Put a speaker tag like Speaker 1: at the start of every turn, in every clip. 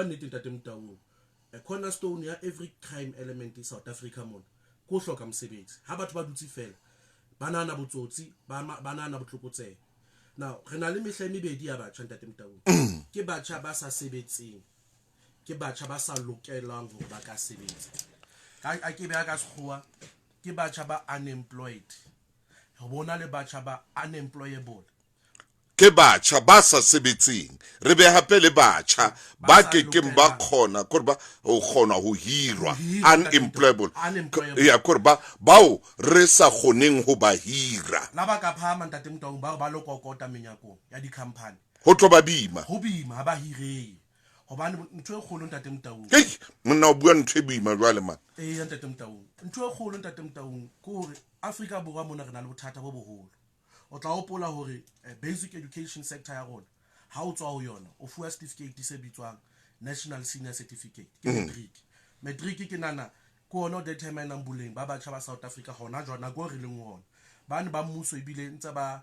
Speaker 1: nnete ntate Motaung a cornerstone ya every crime element in South Africa mona ko hloka mosebetsi ha batho ba dutse fela banana botsotsi banana botlokotseho. Now re na le mehla mebedi ya batjha ntate Motaung ke batjha ba sa sebetseng ke batjha ba sa lokelang hore ba ka sebetsa a ke be a ka sekgowa ke batjha ba unemployed ho bona le batjha ba unemployable
Speaker 2: ke batjha ba sa sebetseng re be hape le batjha ba ke ba khona korba ho khona ho hirwa unemployable ya korba bao re sa khoneng ho ba hira
Speaker 1: la ba ka phama ntate Motaung ba lo kokota menyakong ya di company
Speaker 2: ho tlo ba bima
Speaker 1: ho bima ba hirei hobane ntwe kholo ntate Motaung
Speaker 2: monna o bua ntwe bima jwale man
Speaker 1: ntate Motaung ntwe kholo ntate Motaung ko re Afrika Borwa mona re na le bothata bo boholo o tla hopola hore basic education sector ya rona ha o tswa ho yona o fuwa certificate se bitswang national senior certificate ke matric ke nana ko ona determine buleng ba batjha ba South Africa hona jwana go re leng hona bane ba mmuso ebile ntse ba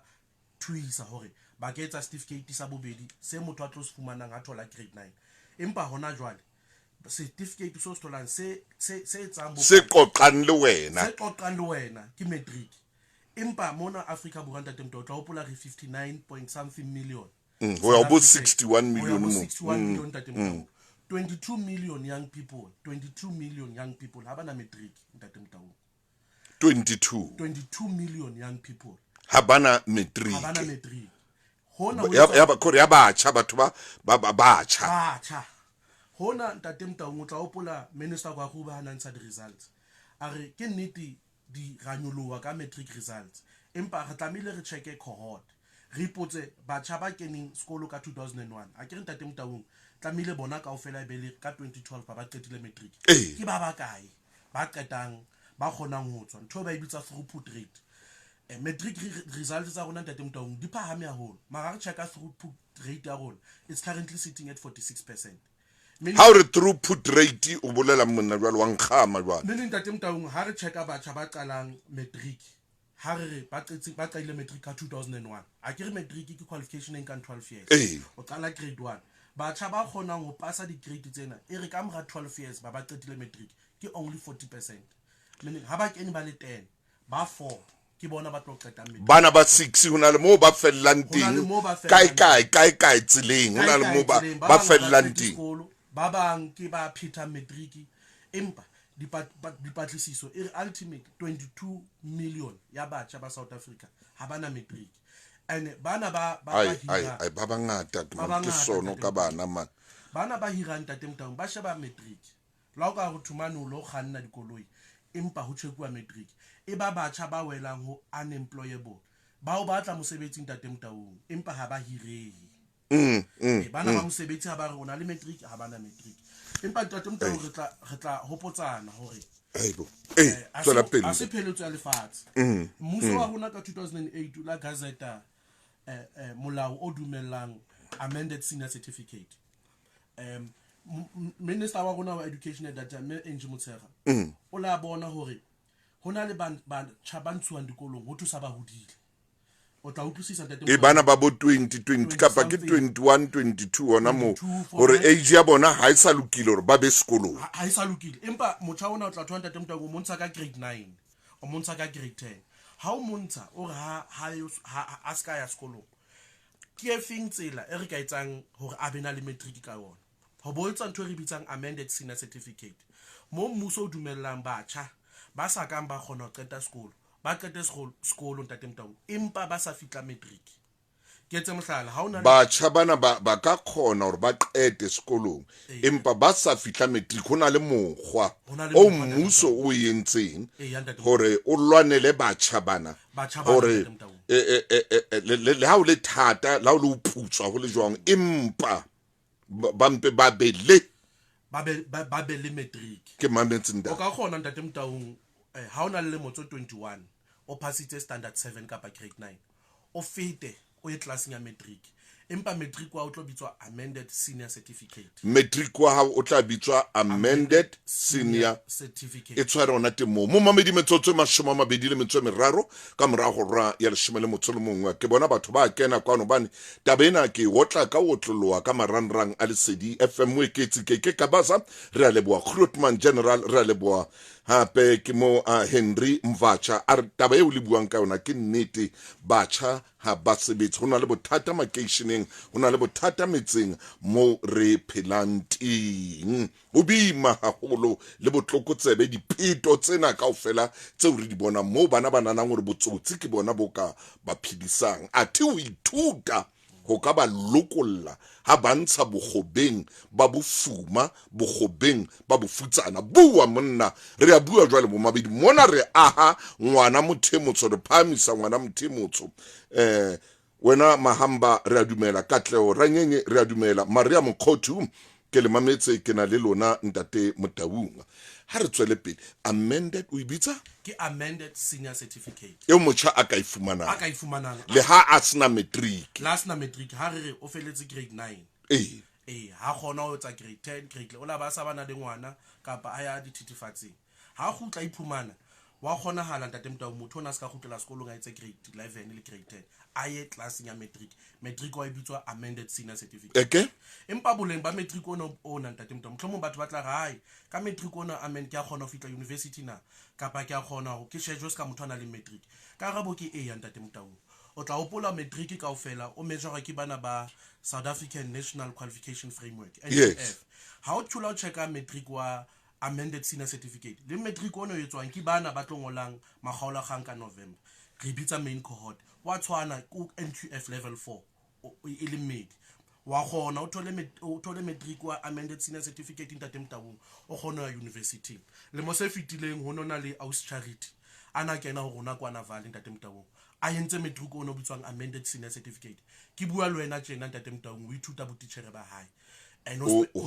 Speaker 1: thuisa hore ba ke etsa certificate sa bobedi se motho a tlo se fumanang a thola grade 9 empa hona jwale certificate so stolang se etsang
Speaker 2: se qoqang le wena
Speaker 1: ke matric empa mona Africa Borwa ntate Motaung tla hopola re 59 point something million
Speaker 2: we are about 61 million mo
Speaker 1: 61 million ntate Motaung 22 million young people ha bana matric ntate Motaung 22 million young people
Speaker 2: ha bana matric
Speaker 1: hona
Speaker 2: ya ba kore ya batjha batho ba batjha
Speaker 1: hona ntate Motaung o tla hopola minister kwa go ba ntsha di results are ke nnete di ranyoloha ka matric results empa re tlamile re checke cohort re ipotse batjha ba keneng sekolo ka 2001 a ke re ntate Motaung tlamile bona kaofela e bele ka 2012 ba qetile matric ke ba bakae ba qetang ba kgonang ho tswa ntho ba e bitsa throughput rate matric results tsa rona ntate Motaung di phahame haholo mara re checka throughput rate ya rona it's currently sitting at 46%.
Speaker 2: How re throughput rate o bolela monna jwalo wa nkgama jwalo
Speaker 1: nne ntate Motaung ha re checka batjha ba qalang matric ha re ba qaile matric ka 2001 a ke re matric ke qualification in 12 years o qala grade 1 batjha ba khonang ho pasa di grade tsena e re ka mora 12 years ba qetile matric ke only 40%, meaning ha ba kene ba le 10 ba 4 ke bona ba tlo qeta matric
Speaker 2: bana ba 6 hona le mo ba fellang teng kae tseleng hona le mo ba fellang teng
Speaker 1: ba bang ke ba pheta matric empa dipatlisiso e ultimate 22 million ya batjha ba South Africa ha bana matric and bana ba
Speaker 2: hira ba bangata ke sono ka bana man
Speaker 1: bana ba hira ntate Motaung ba sheba matric la o ka go thumane o lo kganna dikoloi empa ho tshekuwa matric e ba batjha ba welang ho unemployable ba o batla mosebetsi ntate Motaung empa ha ba hirehi bana ba mosebetsi ha ba re ona le matric ha bana matric empa ntate Motaung re tla hopotsana hore
Speaker 2: tswela pele
Speaker 1: a se pheletso ya lefatshe mmuso wa rona ka 2008 la gazeta molao o dumellang amended senior certificate minister wa rona wa education at that time Angie Motshekga o la bona hore hona le ba chabantshuang dikolong ho thusa ba hodile o tla utlwisisa ntate
Speaker 2: bana ba bo 2020 kapa ke 21 22 ona mo hore age ya bona ha isa lokile hore ba be sekolong
Speaker 1: ha isa lokile empa motjha ona o tla thola ntate Motaung o montsha ka grade 9 o montsha ka grade 10 ha o montsha o ha aska ya sekolong ke efeng tsela e re ka etsang hore a bena le matric ka yona ho boetsa ntho re bitsang amended senior certificate mo mmuso o dumellang batjha ba sa kang ba khona ho qeta sekolo ba qete sekolo ntate Motaung empa ba sa fitla matric ke etse mohlala ha ona
Speaker 2: batjha bana ba ka khona hore ba qete sekolong empa ba sa fitla matric hona le mokgwa o mmuso o yentseng hore o lwanele batjha bana hore le ha o le thata la o le uputswa ho le jwang empa ba mpe ba be le
Speaker 1: matric
Speaker 2: ke mametse nda
Speaker 1: o ka khona ntate Motaung ha ona le motso 21 o passitse standard 7 kapa grade 9 o fete o ye classing ya matric empa matric wa o tlo bitswa amended senior certificate.
Speaker 2: Matric wa hao o tla bitswa amended senior
Speaker 1: certificate.
Speaker 2: e tshware ona temo mo mamedi metsotso 23 ka morago ra ya 11 ke bona batho ba kena kwano bane tabena ke wotla ka wotloloa ka marangrang a lesedi FM we ke ke ka baza re a leboa Grootman General re a leboa hape ke mo Henry Mvacha a taba e o le buang ka yona ke nnete batjha ha ba sebetse hona le bothata makeisheneng hona le bothata metseng mo re phelang o bima haholo le botlokotsebe dipeto tsena kaofela tseo re di bona mo bana bananang hore botsotsi ke bona boka ba phedisang athi o ithuta go ka ba lokolla ha bantsha bogobeng ba bofuma bogobeng ba bofutsana bua monna re a bua jwale mo mabedi mona re aha ngwana mothemotso re phamisa ngwana mothemotso wena Mahamba re a dumela Katleo Ranyenye re a dumela Maria Mkhothu ke le mametse ke na le lona ntate Motaung ha re tswele pele amended o ibitsa
Speaker 1: ke amended senior certificate
Speaker 2: e motjha a ka ifumanang le ha a sena matric
Speaker 1: ha re o feletse grade 9 ha gona o tsa grade 10 grade o la ba sa bana le ngwana kapa a ya dithitifatsing ha go tla iphumana wa gona hala ntate Motaung motho ona se ka gutlela sekolong a etse grade 11 le grade 10 aye classing ya matric wa ibitswa amended senior certificate empa boleng ba matric ona ntate Motaung mohlomong batho ba tla gae ka matric ona amen ke a gona go fitla university na kapa ke a gona go ke shejwe se ka motho ana le matric ka rabo ke ya ntate Motaung o tla opola matric kaofela o measure ke bana ba South African National Qualification Framework NQF ha o tshula o checka matric wa amended senior certificate le matric ono e tswang ke bana ba tlogolang magaola gang ka November re bitsa main cohort wa tshwana ku NQF level 4 e le mmedi wa gona o thole matric wa amended senior certificate ntate Motaung o gona ya university le mo se fitileng ho nona le Aus Charity ana kena ho rona kwa Naval ntate Motaung a yentse matric ono bitswang amended senior certificate ke bua le wena tjena ntate Motaung o ithuta botitjhere ba hae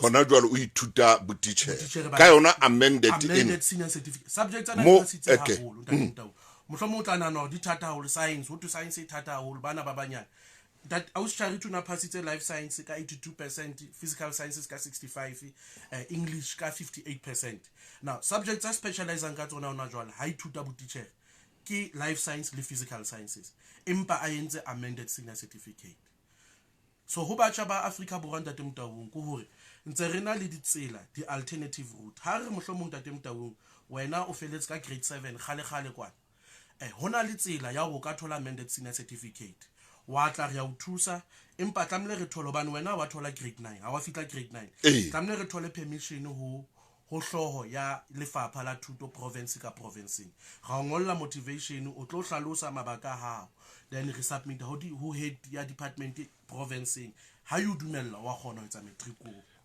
Speaker 2: hona jwale o ithuta botitjhere ka yona amended
Speaker 1: senior certificate subjects ana mo sitse haholo ntate Motaung mohlomong o tla nana di thata haholo science ho to science e thata haholo bana ba banyana that Aus Charity una phasitse life science ka 82%, physical sciences ka 65, English ka 58%. Now subjects are specializing ka tsona ona jwale ha ithuta botitjhere ke life science le physical sciences empa a yentse amended senior certificate. So ho batjha ba Afrika Borwa ntate Motaung ko hore ntse rena le ditsela di alternative route ha re mohlomong ntate Motaung wena o feletse ka grade 7 gale kwana hona le tsela ya go ka thola amended senior certificate wa tla re a o thusa empa tlamle re tholo bana wena wa thola grade 9 ha wa fitla grade 9 tlamle re thole permission ho hloho ya lefapha la thuto province ka province ga ngolla motivation o tlo hlalosa mabaka hao then re submit ho head ya department province ha you dumella wa gona ho etsa matric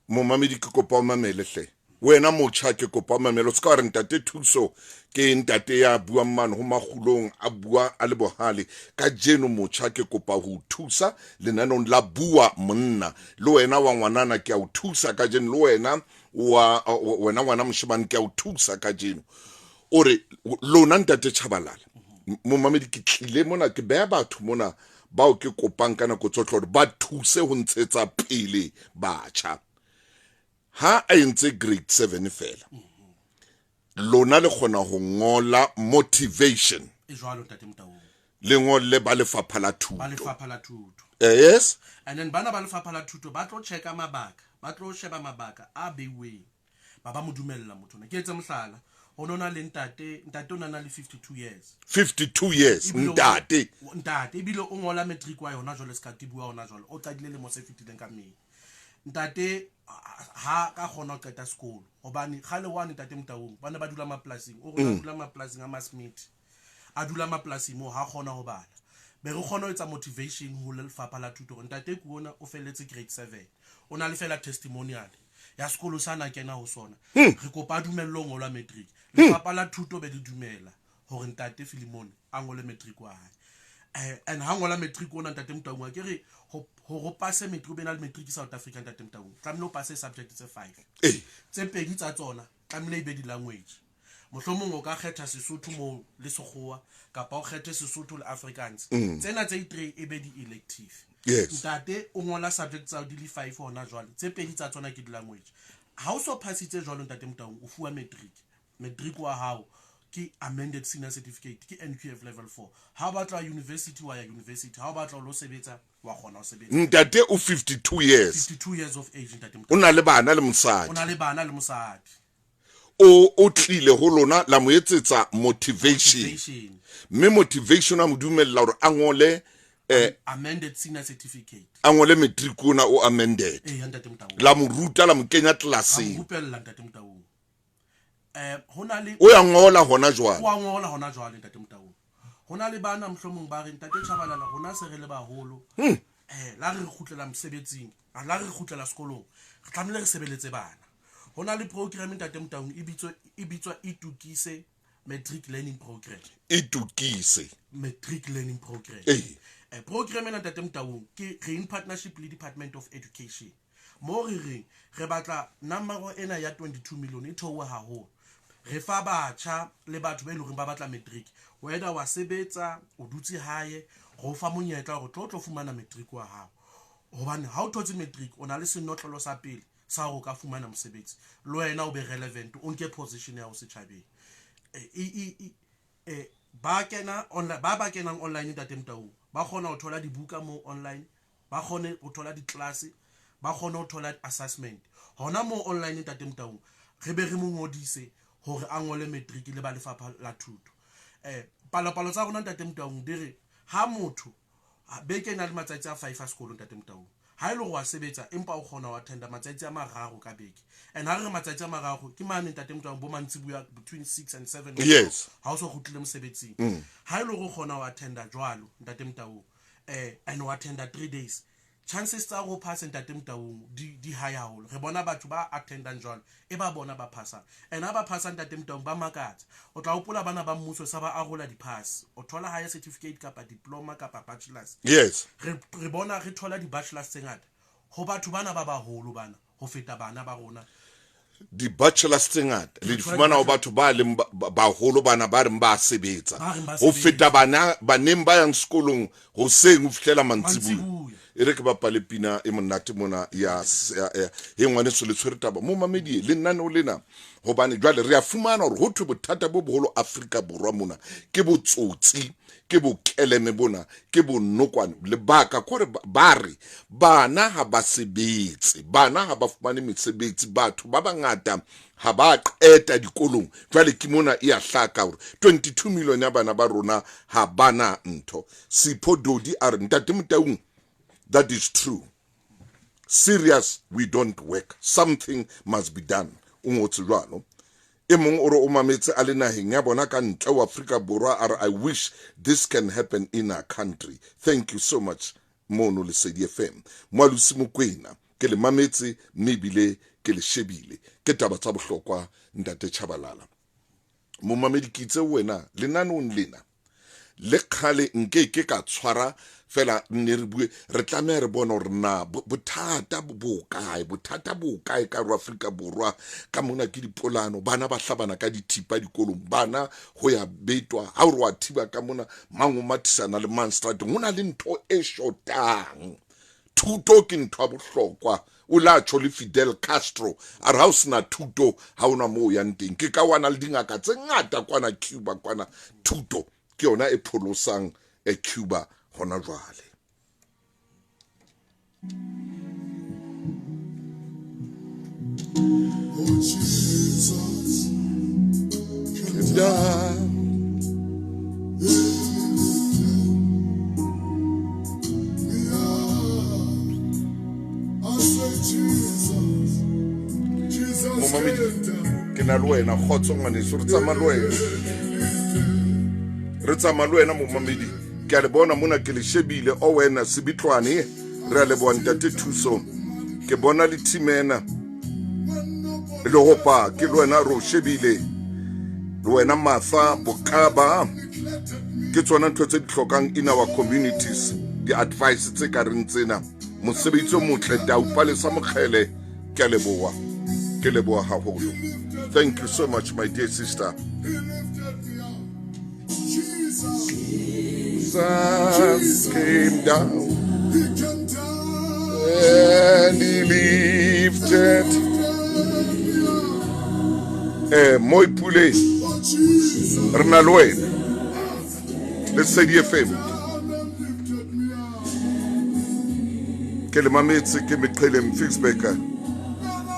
Speaker 2: mo mamedi ke kopa o mamele hle wena motjha ke kopa mamelo se ka re ntate thuso ke ntate ya bua mane ho magulong a bua a le bohale ka jeno motjha ke kopa ho thusa lenanong la bua monna le wena wa ngwanana ke a o thusa ka jeno le wena wena ngwana moshemane ke a o thusa ka jeno ore lona ntate Tshabalala mo mamedi ke tlile mona ke beya batho mona bao ke kopang kana go tsotlho ba thuse ho ntshetsa pele batjha ha a entse grade 7 fela lona le khona ho ngola motivation
Speaker 1: e jwalo ntate Motaung
Speaker 2: le ngolle ba lefapha la thuto yes
Speaker 1: and then bana ba lefapha la thuto ba tlo checka mabaka ba tlo sheba mabaka a beiweng ba mo dumella motho ne ke etse mohlala ho nona le ntate o nana le 52 years ntate ebile o ngola matric wa yona jwale ska ke bua ona jwale o qadile le mo se fitileng ka mme ntate ha ka gona ho qeta sekolo hobane khale wa ntate Motaung bana ba dula maplasing o rona dula maplasing a Masmith a dula maplasing mo ha gona ho bala be re gona ho etsa motivation ho lefapha la thuto ntate ku bona o feletse grade 7 o na le fela testimonial ya sekolo sana kena ho sona re kopa dumello ngolwa matric lefapha la thuto be le dumela hore ntate Filimon a ngole matric wa hae and ha ngola matric ona ntate Motaung ke re ho pase matric bena le matric South Africa ntate Motaung tlamelo passe subject tse 5 tse pedi tsa tsona tlamelo e be di language mohlomong o ka kgetha Sesotho mo le Sekgowa kapa o kgethe Sesotho le Afrikaans tsena tse 3 e be di elective
Speaker 2: Yes.
Speaker 1: Ntate o ngola subject tsa di le 5 hona jwale tse pedi tsa tsona ke di language ha o so passitse jwalo ntate Motaung o fuwa matric wa hao ke amended senior certificate ke NQF level 4 ha ba tla university wa ya university ha ba tla lo sebetsa wa khona o sebetsa
Speaker 2: ntate o 52 years
Speaker 1: 52 years of age ntate
Speaker 2: o na le bana le mosadi
Speaker 1: ona le bana le mosadi
Speaker 2: o tlile ho lona la mo etsetsa motivation me motivation a modumella hore a ngole
Speaker 1: amended senior certificate
Speaker 2: a ngole matric ona o amended
Speaker 1: ntate Motaung
Speaker 2: la mo ruta la mo kenya classeng
Speaker 1: rupella ntate Motaung hona le
Speaker 2: o ya ngola hona jwale
Speaker 1: wa ngola hona jwale ntate Motaung hona le bana mhlomong ba re ntate Chabalala hona se re le baholo la re khutlela mosebetsing la re khutlela sekolong re tlamile re sebeletse bana hona le program ntate Motaung e bitswa itukise matric learning program
Speaker 2: itukise
Speaker 1: matric learning program program ena ntate Motaung ke re in partnership le Department of Education mo re batla number ena ya 22 million e thowe haholo re fa batjha le batho ba ile re ba batla matric whether wa sebetsa o dutse hae go fa monyetla gore tlo fumana matric wa hao hobane ha o thotse matric o na le senotlolo sa pele sa go ka fumana mosebetsi le wena o be relevant o nke position ya o se tšhabeng ba kenang online ntate Motaung ba khona ho thola dibuka mo online ba khone ho thola di-class ba khone ho thola assessment hona mo online ntate Motaung re be re mo ngodise hore a ngole matric le ba lefapha la thuto palopalo tsa rona ntate Motaung dire ha motho be ke na le matsatsi a 5 a sekolo ntate Motaung ha ile go a sebetsa empa o khona wa attenda matsatsi a mararo ka beke and ha re matsatsi a mararo ke mane ntate Motaung bo mantsibuya between 6 and 7
Speaker 2: yes
Speaker 1: ha o so gotlile mosebetsing ha ile go khona wa attenda jwalo ntate Motaung and wa attenda 3 days chances tsa go pass ntate Motaung di high haholo re bona batho ba attendang jwalo e ba bona ba passa and ha ba passa ntate Motaung ba makatsa o tla upola bana ba mmuso sa ba arola di pass o thola higher certificate kapa diploma kapa bachelors
Speaker 2: yes
Speaker 1: re bona re thola di bachelors tsengata ho batho bana ba baholo bana ho feta bana ba rona
Speaker 2: di bachelors tsengata le di fumana ho batho ba le baholo bana ba reng ba sebetsa ho feta bana baneng ba yang sekolong ho seng ho fihlela mantsibuya e re ke ba palepina e monate mona ya he ngwane se le tshwere taba mo mamedie le nna no lena hobane jwale re a fumana hore ho thwe bothata bo boholo Afrika Borwa mona ke botsotsi ke bokeleme bona ke bonokwane le baka kore ba re bana ha ba sebetse bana ha ba fumane mesebetsi batho ba bangata ha ba qeta dikolong jwale ke mona e a hlaka hore 22 million ya bana ba rona ha bana ntho Sipho Dodi a re ntate Motaung that is true serious we don't work something must be done ngotse jwalo e mong o re o mametse a le naheng ya bona ka ntle wa Afrika Borwa are I wish this can happen in our country thank you so much mono le Lesedi FM Mwalusi Mokwena ke le mametse mebile ke le shebile ke taba tsa bohlokwa ntate Chabalala mo mamedi kitse wena le nanong lena le khale nke ke ka tshwara fela nne re bue re tlameha re bona hore na bothata bo kae ka Afrika Borwa ka mona ke dipolano bana ba hlabana ka dithipa dikolong bana ho ya betwa ha re wa thiba ka mona mango mathisana le Manstrat hona le ntho e shotang thuto ke ntho ya bohlokwa o la tšho le Fidel Castro a re ha o sena thuto ha ona mo ya nteng ke ka wana le dingaka tse ngata kwana Cuba kwana thuto ke yona e pholosang Cuba hona jwale
Speaker 3: Oh Jesus came down I say Jesus came down
Speaker 2: ke na le wena khotso ngwaneso re tsama le wena re tsama le wena mo mamedi ke a le bona mona ke le shebile o wena Sebitlwane re a le bona ntate Thuso ke bona le timena le hopa ke le wena ro shebile le wena Martha Bokaba ke tsona ntho tse di tlhokang in our communities di advice tse ka reng tsena mosebetsi o motle Taupalesa Mokgele ke a leboha haholo thank you so much my dear sister
Speaker 3: Jesus came down.
Speaker 2: and he lifted Moy Pule Rnalwen. Let's say the FM. Ke le mametse ke meqhelem Fixbaker.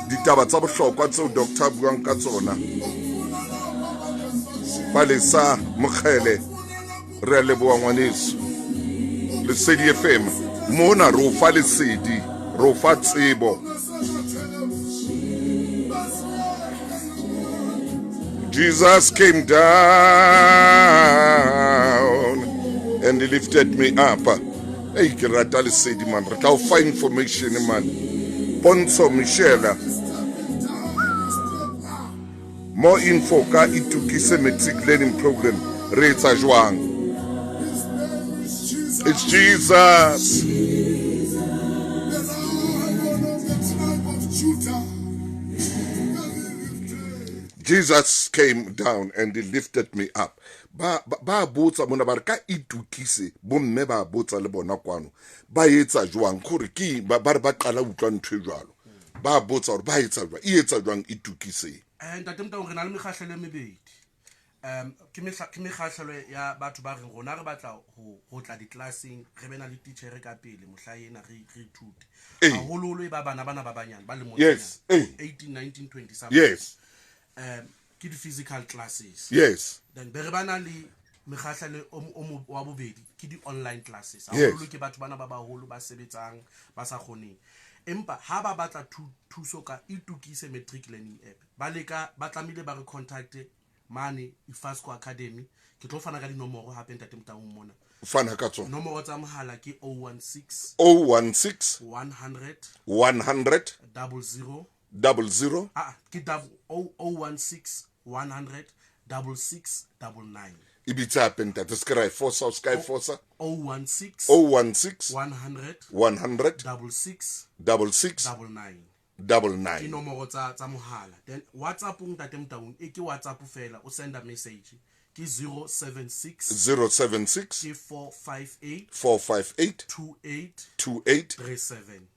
Speaker 2: Ditaba tsa bohlokwa tseo Dr. buang ka tsona. Palesa Mkhele re leboa ngwaneso. Let's say the FM. Mona ro fa lesedi, ro fa tsebo. Jesus came down and he lifted me up. Hey, ke rata lesedi man. Re tla find information man. Ponso Michelle. More info ka itukise matric learning program. Re etsa jwang? It's Jesus. Jesus came down and he lifted me up. Ba botsa mona ba re ka itukise bomme ba botsa le bona kwano. Ba etsa jwang gore ke ba re ba qala utlwa ntwe jwalo. Ba botsa gore ba etsa jwang, e etsa jwang itukise.
Speaker 1: Ntate Mtaung re na le mekgahlelo e mebedi. Ke mekgahlelo ya batho ba reng rona re batla ho tla di-classing re bena le teacher ka pele mohlaena re ithute. Haholo e ba bana ba banyane ba le mo 18 19 20 something.
Speaker 2: Yes.
Speaker 1: Ke di-physical classes.
Speaker 2: Yes.
Speaker 1: Then be re bana le mekgahlelo wa bobedi ke di-online classes.
Speaker 2: Yes.
Speaker 1: Haholo ke batho bana ba baholo ba sebetsang ba sa kgoneng. Empa ha ba batla thuso ka itukise matric learning app ba leka ba tlamile ba re contact mane iFASCO Academy ke tlo fana ka dinomoro hape Ntate Mtaung mona
Speaker 2: Fana ka tsona.
Speaker 1: nomoro tsa mohala ke 016
Speaker 2: 100
Speaker 1: 00
Speaker 2: 00
Speaker 1: ke 016 100 6699
Speaker 2: ibitsa penta tskrai forsa sky forsa
Speaker 1: 016
Speaker 2: 100
Speaker 1: 100
Speaker 2: 66
Speaker 1: 99 ke nomoro tsa mohala. Then WhatsApp Ntate Mtaung e ke WhatsApp fela o send a message ke 076 ke 458
Speaker 2: 28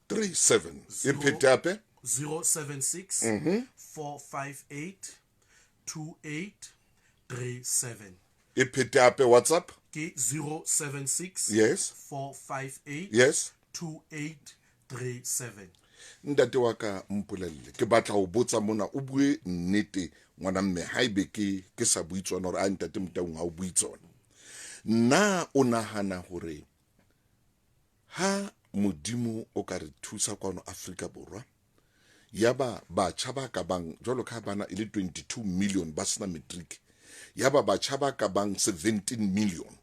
Speaker 1: 37
Speaker 2: ipetape
Speaker 1: 076 458 2837
Speaker 2: ipetape WhatsApp
Speaker 1: ke 076
Speaker 2: yes
Speaker 1: 458
Speaker 2: yes
Speaker 1: 2837
Speaker 2: Ntate wa ka mpolelle ke batla ho botsa mona o bue nnete ngwana mme haibe ke sa buitswana hore a Ntate Mtaung ha o buitsona nna o nahana hore ha modimo o ka re thusa kwano Afrika Borwa yaba batjha ba ka bang jwalo ka bana ile 22 million ba sena matric yaba batjha ba ka bang 17 million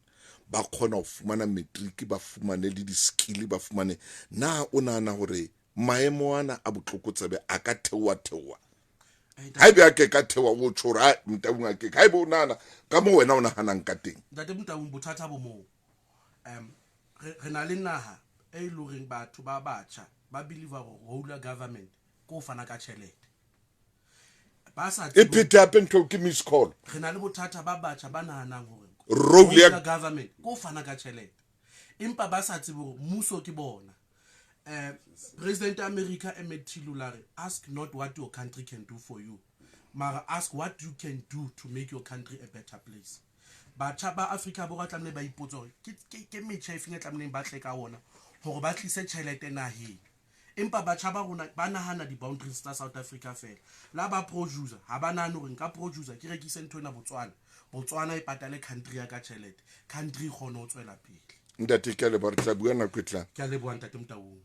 Speaker 2: ba khona ho fumana matric ba fumane le di skill ba fumane na o nahana hore maemo ana a botlokotsebe a ka thewa haibe a ke ka thewa o tshora Mtaung a ke haibe o nana ka mo wena o nahanang ka teng
Speaker 1: Ntate Mtaung bothata bo mo re na le naha e iloreng batho ba batjha ba believe whole government ko fana ka tjhelete ba sa
Speaker 2: e phete hape ntho ke miss call
Speaker 1: re na le bothata ba batjha ba nahanang hore
Speaker 2: role ya
Speaker 1: government ko fana ka tjhelete empa ba sa tsebe hore muso ke bona. President America Emetilulare ask not what your country can do for you, mara ask what you can do to make your country a better place. Batjha ba Afrika Borwa tlamle ba ipotsa hore ke metjha e feng tlamle ba tle ka ona hore ba tlise tjhelete naheng. Empa batjha ba rona ba nahana di boundaries tsa South Africa fela. La ba producer ha ba nahana hore nka producer ke rekise ntho ena Botswana e patale country ya ka tjhelete. Country khona o tswela pele.
Speaker 2: Ntate ke le ba re tla bua na kwetla
Speaker 1: Ke a leboha Ntate Mtaung.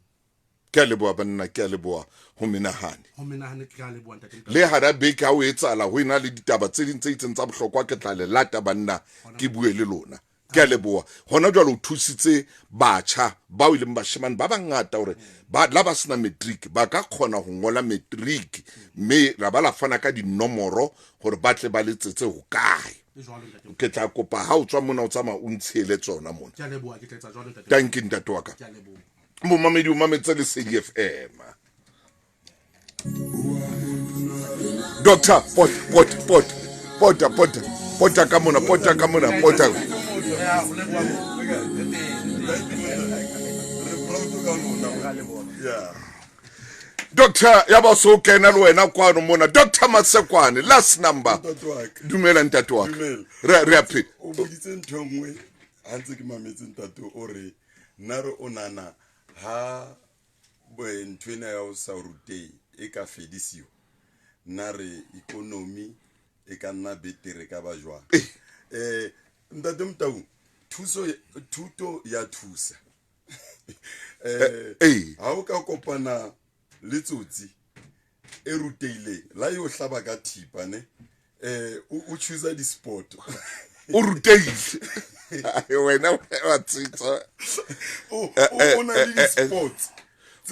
Speaker 2: ke a leboa banna ke a leboa ho menahane
Speaker 1: ke a leboha Ntate Mtaung.
Speaker 2: le hara beke ha o etsala ho ina le ditaba tse ding tse itseng tsa bohlokwa ke tla le lata banna ke bue le lona ke a leboa hona jwale o thusitse batjha ba o ile bashemane ba bangata hore ba la ba sena matric ba ka khona ho ngola matric me ra ba la fana ka dinomoro hore ba tle ba letsetse ho kae ke tla kopa ha o tswa mona o tsama o ntshele tsona mona
Speaker 1: ke a leboha ke tletsa jwalo Ntate.
Speaker 2: thank you Ntate wa ka
Speaker 1: Ke a leboha
Speaker 2: mo mamedi o mametse le CDFM Doctor pota ka mona pota
Speaker 3: Yeah.
Speaker 2: Doctor yaba so kena le wena kwano mona Dr. Masekwane last number
Speaker 3: Ntate wa ka.
Speaker 2: dumela ntate wa
Speaker 3: Dumela.
Speaker 2: re a phela
Speaker 3: O boditse ntho nngwe ha ntse ke mametse ntate o re nna re o nana ha ntwena ya o sa rutei e ka fedisiwa nna re economy e ka nna betere ka ba jwang ntate Mtau thuto ya thusa ha o ka kopana le tsotsi e ruteile la yo hlaba ka thipa ne o choose di sport
Speaker 2: o ruteile wena wa tsitsa
Speaker 3: o na le di sports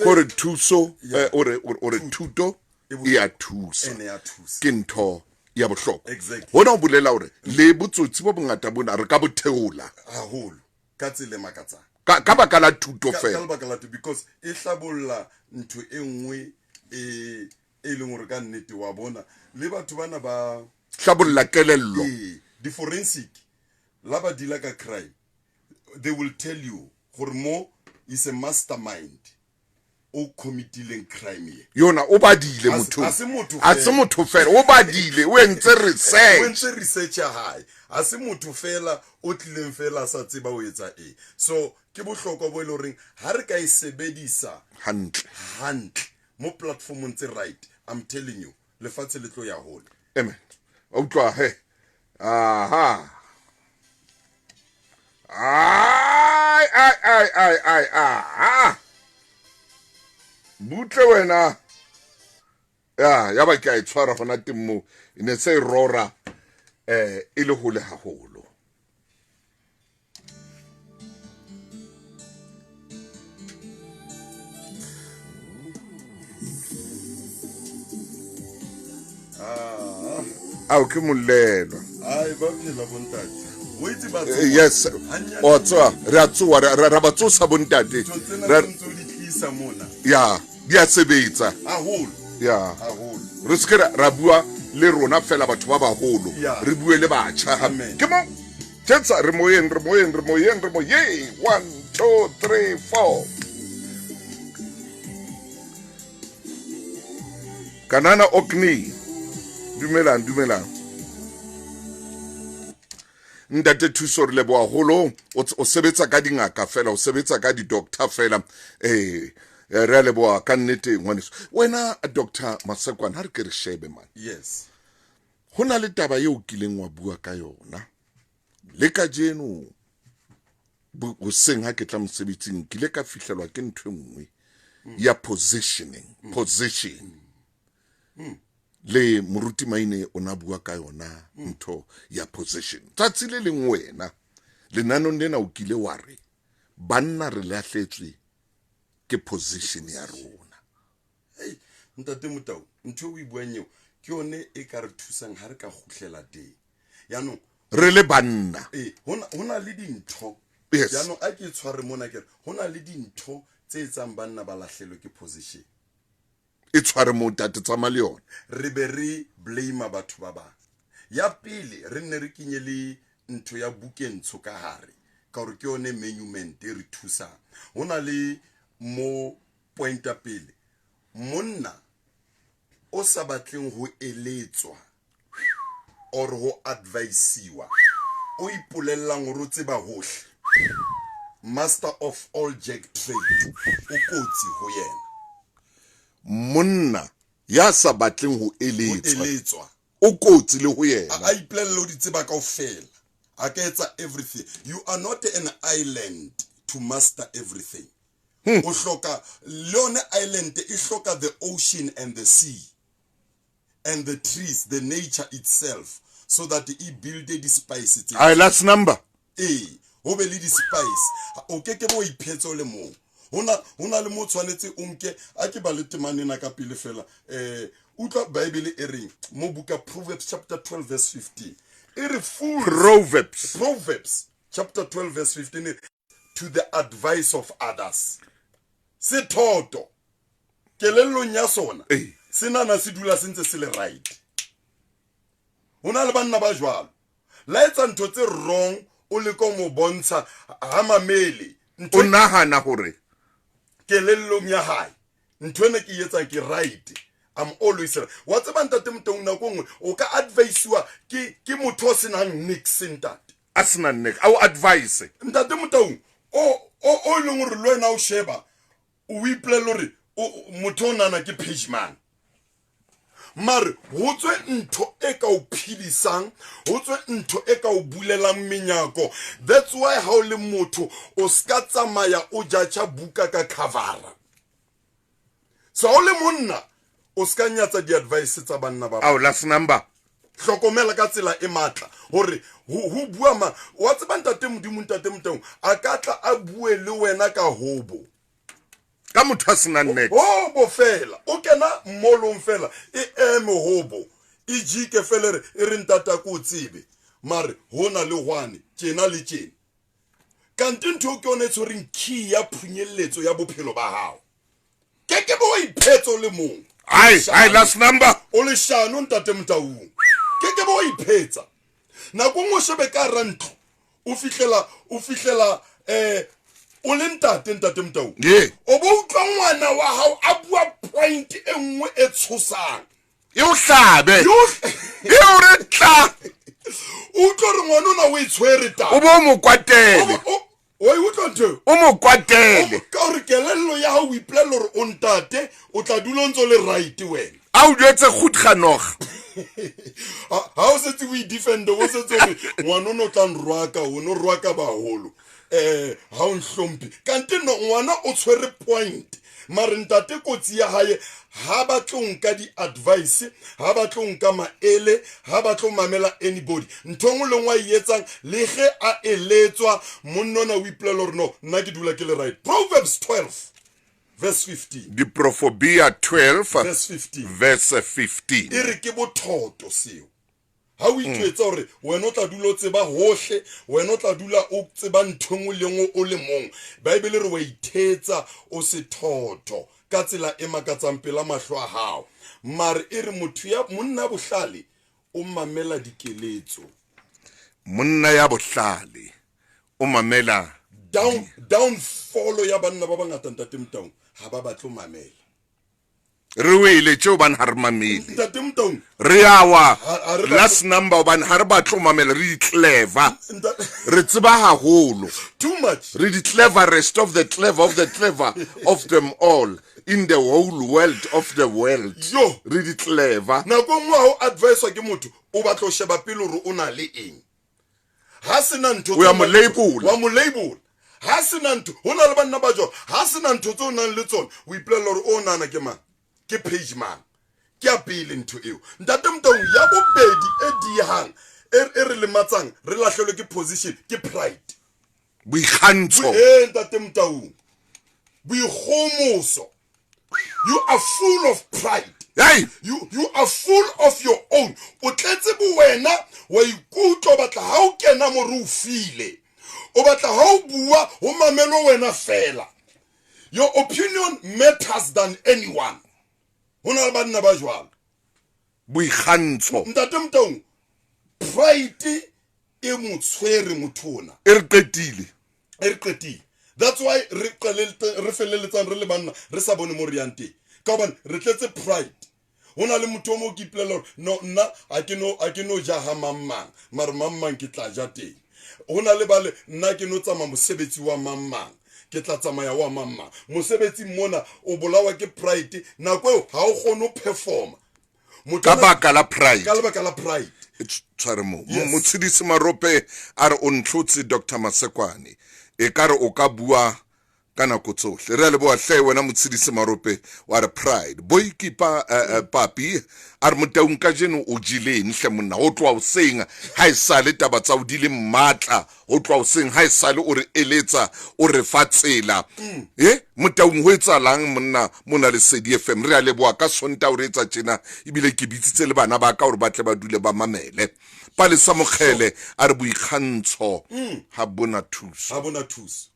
Speaker 2: gore thuso ore thuto ya thusa
Speaker 3: ene ya thusa
Speaker 2: ke ntho ya bohlokwa
Speaker 3: Exactly.
Speaker 2: hona o bolela hore le botsotsi bo bongata bona re ka botheola
Speaker 3: haholo ka tsele makatsang
Speaker 2: ka baka la thuto
Speaker 3: ka
Speaker 2: fela
Speaker 3: lebaka la because e hlabolla ntho e nngwe e leng hore ka nnete wa bona le batho bana ba
Speaker 2: hlabolla kelello
Speaker 3: di forensic la ba dila ka crime they will tell you gore mo is a mastermind o committing crime ye
Speaker 2: yona o badile motho a se motho fela o badile o entse research
Speaker 3: ya hae a se motho fela o tlileng fela sa tseba o etsa so ke bohlokwa bo ile reng ha re ka e sebedisa hantle mo platformong tse right I'm telling you lefatshe le tlo ya hole
Speaker 2: amen o tloa he aha ai butle wena ya ba ke a itshwara gona temmo ine se rora e le hole haholo ke molelwa
Speaker 3: ai ba phela bontate o itse ba
Speaker 2: yes o tswa re a tsoa ra ba tsosa bontate ya di a sebetsa
Speaker 3: haholo
Speaker 2: ya re se ra bua le rona fela batho ba baholo re bue le batjha ke mo tsetsa re moyeng 1 2 3 4 Kanana Okni dumelang ntate thuso re leboa holo o sebetsa ka dingaka fela o sebetsa ka di doctor fela re a leboa ka nnete ngwaneso wena Dr. Masekwane ha re ke re shebe man
Speaker 3: yes
Speaker 2: hona le taba eo kileng wa bua ka yona le ka jeno bo seng ha ke tla mosebetsing ke le ka fihlelwa ke ntwe nngwe ya position le moruti maine o na bua ka yona ntho ya position tsatsi le leng wena lenanong lena o kile wa re banna re lahletswe ke position ya rona
Speaker 3: ntate Motau ntho o e buang eo ke yone e ka re thusang ha re ka khutlela teng yaanong
Speaker 2: re le banna
Speaker 3: hona le dintho
Speaker 2: yes
Speaker 3: yaanong a ke tshware mona ke hona le dintho tse etsang banna ba lahlelwe ke position
Speaker 2: e tshware mo tate tsama le yona
Speaker 3: re be re blame batho ba bang ya pele re nne re kinye le ntho ya bukentsho ka hare ka gore ke yone monument e re thusang hona le mo pointa pele monna o sa batleng ho eletswa or ho advisiwa o ipolellang go tseba hohle master of all jack trade o kotsi ho yena
Speaker 2: monna ya sa batleng ho eletswa o kotsi le ho yena
Speaker 3: a ipolella di tseba kaofela a ka etsa everything you are not an island to master everything o hloka lone island e hloka the ocean and the sea and the trees the nature itself so that it build the spice
Speaker 2: last number
Speaker 3: ho be le di spice o keke bo iphetso le mo hona le mo tshwanetse o nke a ke ba le temane na ka pele fela utla bible e reng mo buka Proverbs chapter 12 verse 15 e re full Proverbs chapter 12 verse 15 to the advice of others se thoto kelellong ya sona senana se dula sentse se le right hona le banna ba jwalo la etsa ntho tse wrong o le ko mo bontsha ha mamele
Speaker 2: o nahana hore
Speaker 3: kelellong ya hae ntwene ke yetsa ke right, I'm always right. Wa tseba ntate Motong nako nngwe o ka advise-wa ke motho se nang nix ntate
Speaker 2: asina nek au advice
Speaker 3: ntate Motong o leng gore le wena o sheba o iplela gore motho nana ke page man mare ho tswe ntho e ka o phidisang ho tswe ntho e ka o bulelang menyako. That's why ha o le motho o ska tsamaya o jacha buka ka cover. So ha o le monna o ska nyatsa di advice tsa banna ba
Speaker 2: au last number
Speaker 3: hlokomela ka tsela e matla hore ho bua ma wa tseba ntate Modimo ntate Motong a ka tla a bue le wena ka hobo
Speaker 2: ka motho asina nek
Speaker 3: hobo fela o kena mmolong fela e eme hobo e jike fela e re ntata ko tsebe mare hona le hwane tjena le tjena kanti ntho ke one tshoreng key ya phunyelletso ya bophelo ba hao ke bo iphetso le mong
Speaker 2: ai last number
Speaker 3: o le shano ntate Motaung ke bo iphetsa na go mo shebe ka rantlo o fihlela o le ntate Motaung o bo utlwa ngwana wa hao a bua point e nngwe e tshosang
Speaker 2: e o hlabe e o re tla
Speaker 3: o tlo re ngwana ona o itshwere ta
Speaker 2: o bo mo kwatele
Speaker 3: o utlwa ntho
Speaker 2: o mo kwatele
Speaker 3: ka re kelello ya hao o iplela hore o ntate o tla dula ntse le right wena
Speaker 2: a o jetse goed genoeg
Speaker 3: ha o setse o defend o setse hore ngwana no tla nrwaka o no rwaka baholo ha o nhlompi kanti no ngwana o tshwere point mare ntate kotsi ya hae ha ba tlonka di advice ha ba tlonka maele ha ba tlo mamela anybody nthongwe le ngwa yetsang le ge a eletswa monnona o iplela hore no nna ke dula ke le right. Proverbs 12 verse 15
Speaker 2: Diprofobia 12
Speaker 3: verse 15
Speaker 2: verse 15
Speaker 3: e re ke bothoto seo ha o itwetsa hore wena o tla dula o tseba hohle wena o tla dula o tseba nthongwe le ngwe o le mong Bible re wa ithetsa o se thotho ka tsela e makatsang pela mahlo a hao mare e re motho ya monna bohlale o mamela dikeletso
Speaker 2: monna ya bohlale o mamela
Speaker 3: downfall ya banna ba bangata ntate Motaung ha ba batlo mamela
Speaker 2: re wele tšeo bane ha re mamele
Speaker 3: ntate Motaung
Speaker 2: re awa last number bane ha re batlo mamela re di-clever re tseba haholo
Speaker 3: too much
Speaker 2: re di-cleverest of the clever of the clever of them all in the whole world of the world
Speaker 3: yo
Speaker 2: re di-clever
Speaker 3: nako nngwe ha o advice ke motho o batla o sheba pele hore o na le eng ha sena ntho
Speaker 2: wa mo label
Speaker 3: ha sena ntho hona le banna ba jo ha sena ntho tse o nang le tsona o iplela hore o nana ke man ke page man ke a pele ntho eo ntate Motaung ya bobedi e dihang e re lematsang re lahlelwe ke position ke pride
Speaker 2: boikgantsho
Speaker 3: ntate Motaung boikgomoso you are full of pride.
Speaker 2: Hey,
Speaker 3: you are full of your own. O tletse bo wena wa ikutlo batla ha o kena mo re o file. O batla ha o bua o mamelo wena fela. Your opinion matters than anyone. Hona le banna ba jwalo.
Speaker 2: Boikgantsho.
Speaker 3: Ntate Motaung pride e mo tshwere mothona.
Speaker 2: E re qetile.
Speaker 3: That's why re feleletsang re le banna re sa bone mo re yang teng ka hobane re tletse pride hona le motho mo ke iplela no nna a ke no jaha mamang mare mamang ke tla ja teng hona le bale nna ke no tsama mosebetsi wa mamang ke tla tsamaya wa mamang mosebetsi mona o bolawa ke pride nako ha o gone o performa
Speaker 2: ka baka la pride
Speaker 3: Yes.
Speaker 2: Motshedisi Marope a re o ntlhotse Dr. Masekwane e kare o ka bua ka nako tsohle re le boa hle wena Motshedisi Marope wa re pride boykeeper papi a re Motaung ka jeno o jileng hle monna o tloa o senga ha e sale taba tsa o di le matla o tloa o seng ha e sale o re eletsa o re fa tsela Motaung ho etsalang monna mona le Sedi FM re a le boa ka sonta o re etsa tjena ebile ke bitsitse le bana ba ka hore ba tle ba dule ba mamele pale sa mogele a re boikgantsho ha bona thuso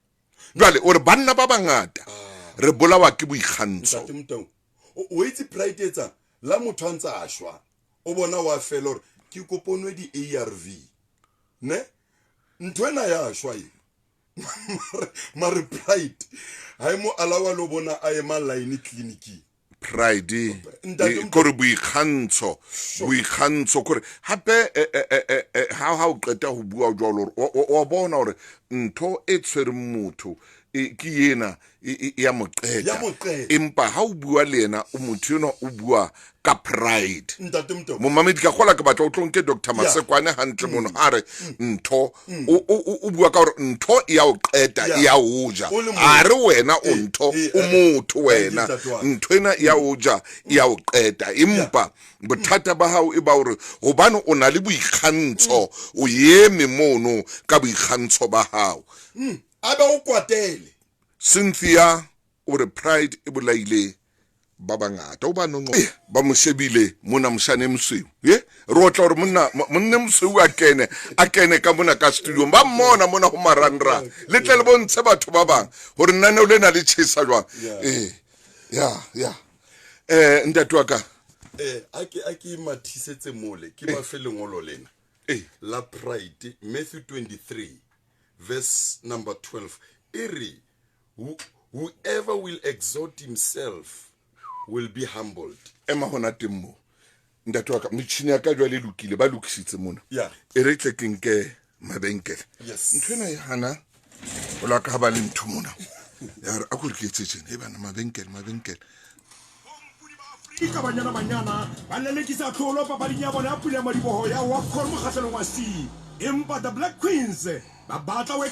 Speaker 2: jwale o re banna ba bangata re bolawa ke boikgantsho
Speaker 3: o itse pride etsa la motho antsa a shwa o bona wa fela hore ke koponwe di ARV ne ntwena ya shwa mare Pride ha mo alawa lo bona a ema line clinic
Speaker 2: Pride kore boikgantsho kore hape ha o qeta ho bua jwalo o bona hore ntho e tshwere motho ke yena ya moqeta empa ha o bua le yena o motho yona o bua ka pride mo mamedi ka gola ke batla o tlonke Dr. Masekwane hantle mono ha re ntho o bua ka hore ntho ya o qeta ya o ja a re wena o ntho o motho wena ntho ena ya o ja ya o qeta empa bothata ba hao e ba hore hobane o na le boikgantsho o yeme mono ka boikgantsho ba hao
Speaker 3: aba o kwatele
Speaker 2: Cynthia o re pride e bolaile ba bangata o ba no ba mo shebile mona mshane msweu re otla hore monna msweu a kene ka mona ka studio ba mmona mona ho marandra le tle le bontshe batho ba bang hore nna o le na le tshisa jwang ntatwa ka
Speaker 3: aki mathisetse mole ke ba fe lengolo lena la Pride Matthew 23 verse number 12 iri whoever will exalt himself will be humbled.
Speaker 2: Ema hona temmo ntatwa ka mtshini ya ka jwale lokile ba lokisitse mona e re tle ke nke mabenkele nthwena ya hana o la ka ba le ntho mona ya re a go riketse tsene e bana mabenkele
Speaker 4: ka banyana ba lelekisa tlholo papading ya bona ya pula ya madiboho ya Wafcon mokgahlelong wa C empa the Black Queens ba batla